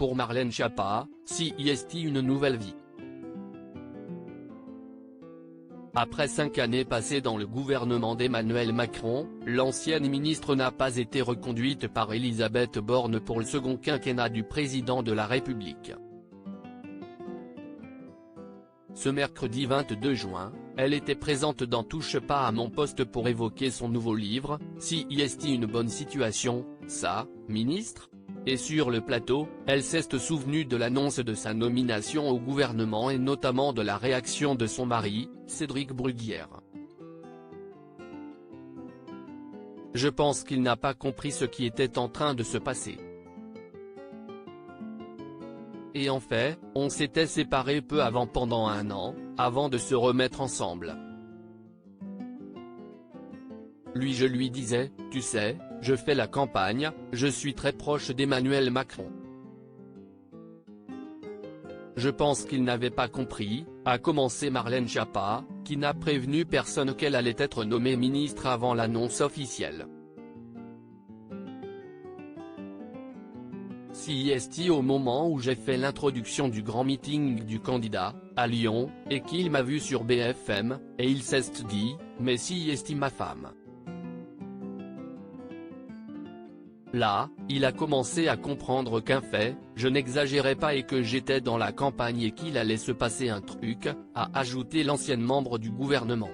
Pour Marlène Schiappa, CIST une nouvelle vie. Après 5 années passées dans le gouvernement d'Emmanuel Macron, l'ancienne ministre n'a pas été reconduite par Elisabeth Borne pour le second quinquennat du président de la République. Ce mercredi 22 juin, elle était présente dans Touche pas à mon poste pour évoquer son nouveau livre, CIST une bonne situation, ça, ministre ? Et sur le plateau, elle s'est souvenue de l'annonce de sa nomination au gouvernement et notamment de la réaction de son mari, Cédric Bruguière. Je pense qu'il n'a pas compris ce qui était en train de se passer. Et en fait, on s'était séparés peu avant pendant 1 an, avant de se remettre ensemble. Je lui disais, tu sais, je fais la campagne, je suis très proche d'Emmanuel Macron. Je pense qu'il n'avait pas compris, a commencé Marlène Schiappa, qui n'a prévenu personne qu'elle allait être nommée ministre avant l'annonce officielle. CIST au moment où j'ai fait l'introduction du grand meeting du candidat, à Lyon, et qu'il m'a vu sur BFM, et il s'est dit, mais CIST ma femme. Là, il a commencé à comprendre qu'en fait, je n'exagérais pas et que j'étais dans la campagne et qu'il allait se passer un truc, a ajouté l'ancienne membre du gouvernement.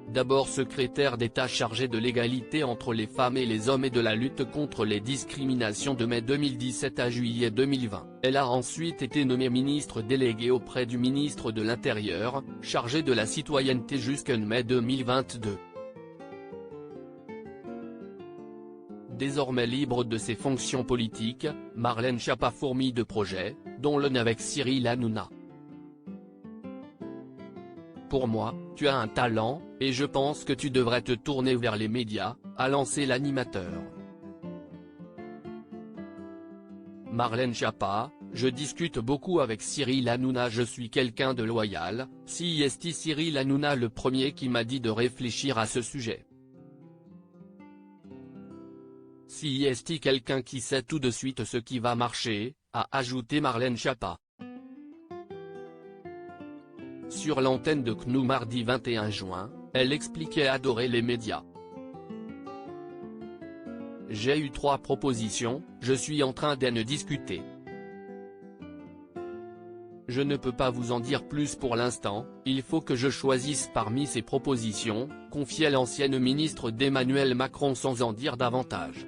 D'abord secrétaire d'État chargée de l'égalité entre les femmes et les hommes et de la lutte contre les discriminations de mai 2017 à juillet 2020, elle a ensuite été nommée ministre déléguée auprès du ministre de l'Intérieur, chargée de la citoyenneté jusqu'en mai 2022. Désormais libre de ses fonctions politiques, Marlène Schiappa fourmille de projets, dont l'un avec Cyril Hanouna. Pour moi, tu as un talent, et je pense que tu devrais te tourner vers les médias, a lancé l'animateur. Marlène Schiappa, je discute beaucoup avec Cyril Hanouna, je suis quelqu'un de loyal, CIST Cyril Hanouna le premier qui m'a dit de réfléchir à ce sujet. CIST quelqu'un qui sait tout de suite ce qui va marcher, a ajouté Marlène Schiappa. Sur l'antenne de CNews mardi 21 juin, elle expliquait adorer les médias. J'ai eu 3 propositions, je suis en train d'en discuter. Je ne peux pas vous en dire plus pour l'instant, il faut que je choisisse parmi ces propositions, confiait l'ancienne ministre d'Emmanuel Macron sans en dire davantage.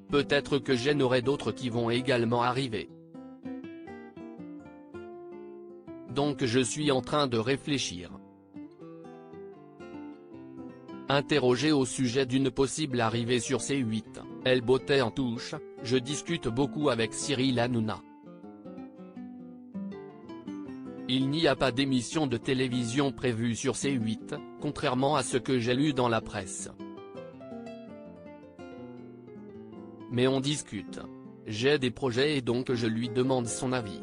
Peut-être que j'en aurai d'autres qui vont également arriver. Donc je suis en train de réfléchir. Interrogée au sujet d'une possible arrivée sur C8, elle bottait en touche, je discute beaucoup avec Cyril Hanouna. Il n'y a pas d'émission de télévision prévue sur C8, contrairement à ce que j'ai lu dans la presse. Mais on discute. J'ai des projets et donc je lui demande son avis.